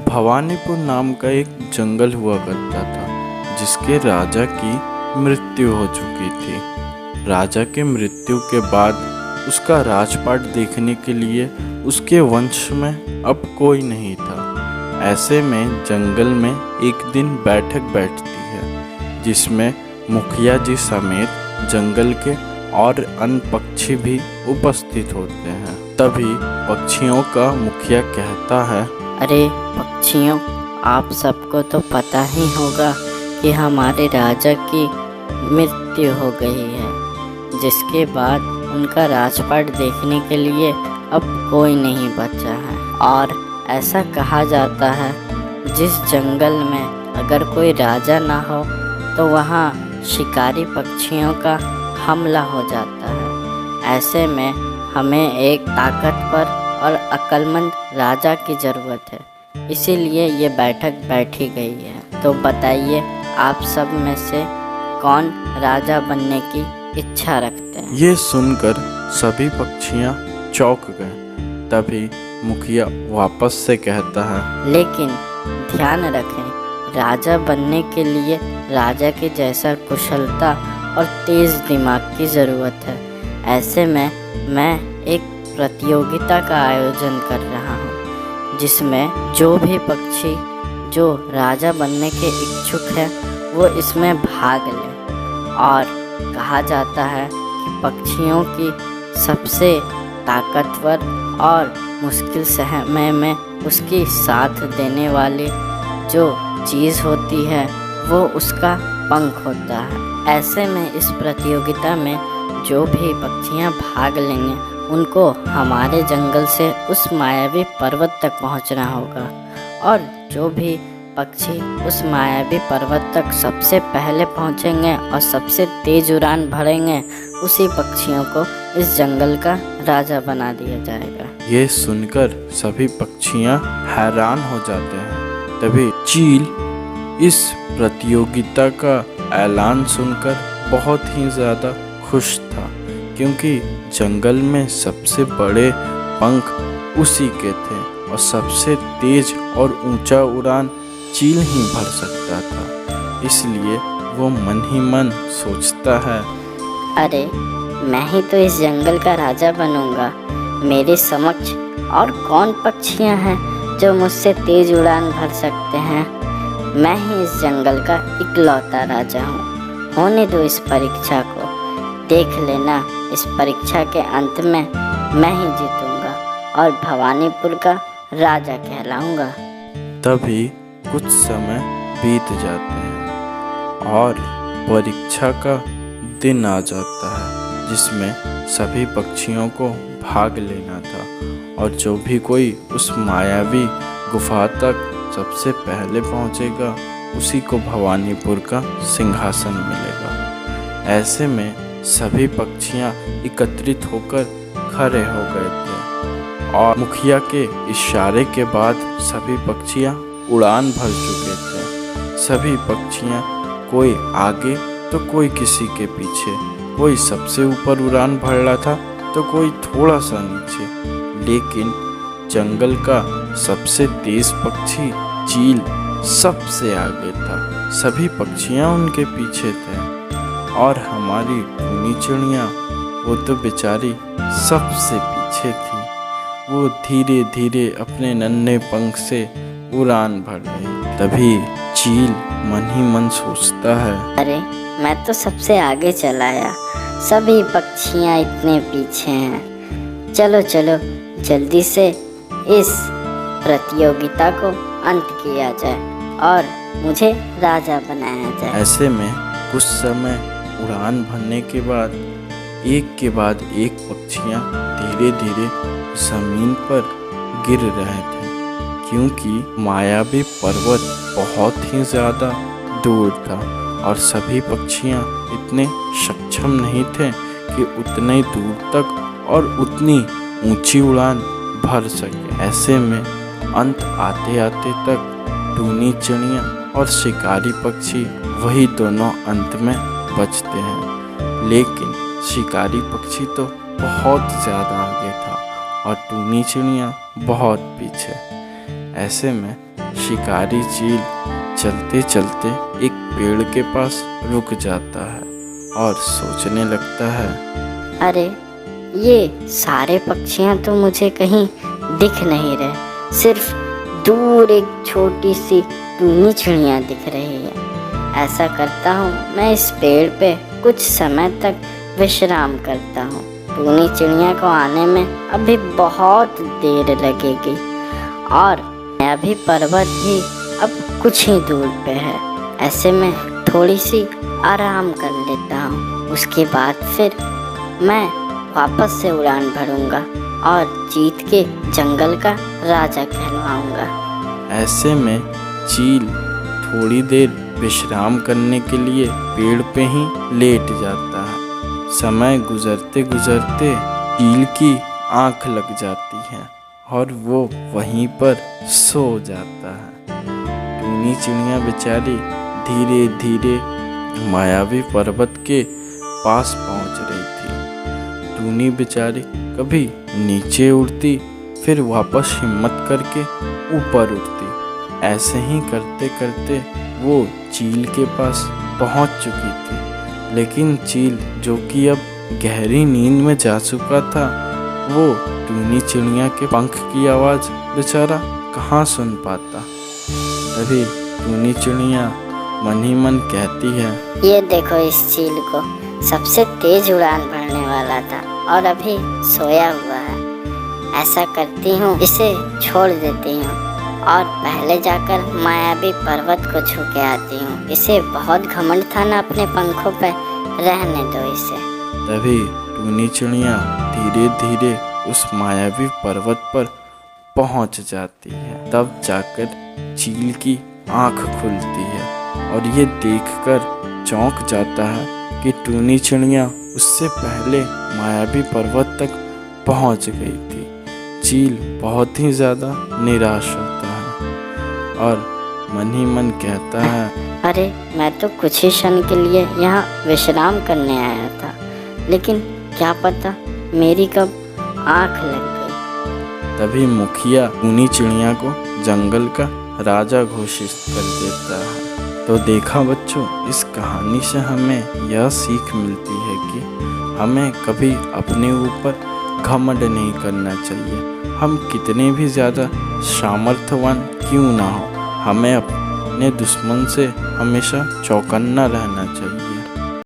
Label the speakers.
Speaker 1: भवानीपुर नाम का एक जंगल हुआ करता था जिसके राजा की मृत्यु हो चुकी थी। राजा के मृत्यु के बाद उसका राजपाट देखने के लिए उसके वंश में अब कोई नहीं था। ऐसे में जंगल में एक दिन बैठक बैठती है जिसमें मुखिया जी समेत जंगल के और अन्य पक्षी भी उपस्थित होते हैं। तभी पक्षियों का मुखिया कहता है,
Speaker 2: अरे पक्षियों, आप सबको तो पता ही होगा कि हमारे राजा की मृत्यु हो गई है, जिसके बाद उनका राजपाट देखने के लिए अब कोई नहीं बचा है। और ऐसा कहा जाता है जिस जंगल में अगर कोई राजा ना हो तो वहाँ शिकारी पक्षियों का हमला हो जाता है। ऐसे में हमें एक ताकतवर और अक्लमंद राजा की ज़रूरत है, इसीलिए ये बैठक बैठी गई है। तो बताइए, आप सब में से कौन राजा बनने की इच्छा रखते हैं?
Speaker 1: ये सुनकर सभी पक्षियाँ चौंक गए। तभी मुखिया वापस से कहता है,
Speaker 2: लेकिन ध्यान रखें, राजा बनने के लिए राजा के जैसा कुशलता और तेज़ दिमाग की ज़रूरत है। ऐसे में मैं एक प्रतियोगिता का आयोजन कर रहा हूँ जिसमें जो भी पक्षी जो राजा बनने के इच्छुक है वो इसमें भाग ले। और कहा जाता है कि पक्षियों की सबसे ताकतवर और मुश्किल समय में उसकी साथ देने वाली जो चीज़ होती है वो उसका पंख होता है। ऐसे में इस प्रतियोगिता में जो भी पक्षियाँ भाग लेंगे उनको हमारे जंगल से उस मायावी पर्वत तक पहुंचना होगा, और जो भी पक्षी उस मायावी पर्वत तक सबसे पहले पहुंचेंगे और सबसे तेज उड़ान भरेंगे, उसी पक्षियों को इस जंगल का राजा बना दिया जाएगा।
Speaker 1: ये सुनकर सभी पक्षियाँ हैरान हो जाते हैं। तभी चील इस प्रतियोगिता का ऐलान सुनकर बहुत ही ज़्यादा खुश था, क्योंकि जंगल में सबसे बड़े पंख उसी के थे और सबसे तेज और ऊंचा उड़ान चील ही भर सकता था। इसलिए वो मन ही मन सोचता है,
Speaker 2: अरे मैं ही तो इस जंगल का राजा बनूंगा। मेरे समक्ष और कौन पक्षियां हैं जो मुझसे तेज उड़ान भर सकते हैं? मैं ही इस जंगल का इकलौता राजा हूँ। होने दो इस परीक्षा को, देख लेना इस परीक्षा के अंत में मैं ही जीतूंगा और भवानीपुर का राजा कहलाऊंगा।
Speaker 1: तभी कुछ समय बीत जाते हैं और परीक्षा का दिन आ जाता है जिसमें सभी पक्षियों को भाग लेना था, और जो भी कोई उस मायावी गुफा तक सबसे पहले पहुंचेगा उसी को भवानीपुर का सिंहासन मिलेगा। ऐसे में सभी पक्षियाँ एकत्रित होकर खड़े हो गए थे और मुखिया के इशारे के बाद सभी पक्षियाँ उड़ान भर चुके थे। सभी पक्षियाँ कोई आगे तो कोई किसी के पीछे, कोई सबसे ऊपर उड़ान भर रहा था तो कोई थोड़ा सा नीचे, लेकिन जंगल का सबसे तेज पक्षी चील सबसे आगे था। सभी पक्षियाँ उनके पीछे थे और हमारी टूनी चिड़िया वो तो बेचारी सबसे पीछे थी। वो धीरे धीरे अपने नन्हे पंख से उड़ान भर रही। तभी चील मन ही मन सोचता है,
Speaker 2: अरे मैं तो सबसे आगे चला आया, सभी पक्षियाँ इतने पीछे हैं। चलो चलो जल्दी से इस प्रतियोगिता को अंत किया जाए और मुझे राजा बनाया जाए।
Speaker 1: ऐसे में कुछ समय उड़ान भरने के बाद एक पक्षियाँ धीरे धीरे ज़मीन पर गिर रहे थे, क्योंकि मायावी पर्वत बहुत ही ज़्यादा दूर था और सभी पक्षियाँ इतने सक्षम नहीं थे कि उतने दूर तक और उतनी ऊंची उड़ान भर सके। ऐसे में अंत आते आते तक टूनी चिड़िया और शिकारी पक्षी वही दोनों अंत में बचते हैं, लेकिन शिकारी पक्षी तो बहुत ज़्यादा आगे था और टूनी चिड़िया बहुत पीछे। ऐसे में शिकारी चील चलते चलते एक पेड़ के पास रुक जाता है और सोचने लगता है,
Speaker 2: अरे ये सारे पक्षियाँ तो मुझे कहीं दिख नहीं रहे, सिर्फ दूर एक छोटी सी टूनी चिड़िया दिख रही है। ऐसा करता हूँ, मैं इस पेड़ पे कुछ समय तक विश्राम करता हूँ। टूनी चिड़िया को आने में अभी बहुत देर लगेगी और अभी पर्वत भी अब कुछ ही दूर पे है। ऐसे में थोड़ी सी आराम कर लेता हूँ। उसके बाद फिर मैं वापस से उड़ान भरूंगा और जीत के जंगल का राजा कहलवाऊंगा।
Speaker 1: ऐसे में चील थोड़ी देर विश्राम करने के लिए पेड़ पे ही लेट जाता है। समय गुजरते गुजरते चील की आंख लग जाती है और वो वहीं पर सो जाता है। टूनी चिड़िया बेचारी धीरे धीरे मायावी पर्वत के पास पहुंच रही थी। टूनी बेचारी कभी नीचे उड़ती, फिर वापस हिम्मत करके ऊपर उड़ती। ऐसे ही करते करते वो चील के पास पहुंच चुकी थी। लेकिन चील, जो कि अब गहरी नींद में जा चुका था, वो टूनी चिड़िया के पंख की आवाज़ बेचारा कहाँ सुन पाता। तभी टूनी चिड़िया मन ही मन कहती है,
Speaker 2: ये देखो, इस चील को सबसे तेज उड़ान भरने वाला था और अभी सोया हुआ है। ऐसा करती हूँ, इसे छोड़ देती हूँ और पहले जाकर मायावी पर्वत को छू के आती हूँ। इसे बहुत घमंड था ना अपने पंखों पे, रहने दो इसे।
Speaker 1: तभी टूनी चिड़िया धीरे धीरे उस मायावी पर्वत पर पहुंच जाती है। तब जाकर चील की आंख खुलती है और ये देखकर चौंक जाता है कि टूनी चिड़िया उससे पहले मायावी पर्वत तक पहुंच गई थी। चील बहुत ही ज़्यादा निराश होता है और मन ही मन कहता है,
Speaker 2: अरे मैं तो कुछ ही क्षण के लिए यहाँ विश्राम करने आया था, लेकिन क्या पता मेरी कब आँख लग गई।
Speaker 1: तभी मुखिया टूनी चिड़िया को जंगल का राजा घोषित कर देता है। तो देखा बच्चों, इस कहानी से हमें यह सीख मिलती है कि हमें कभी अपने ऊपर घमंड नहीं करना चाहिए। हम कितने भी ज़्यादा सामर्थ्यवान क्यों ना हो, हमें अपने दुश्मन से हमेशा चौकन्ना रहना चाहिए।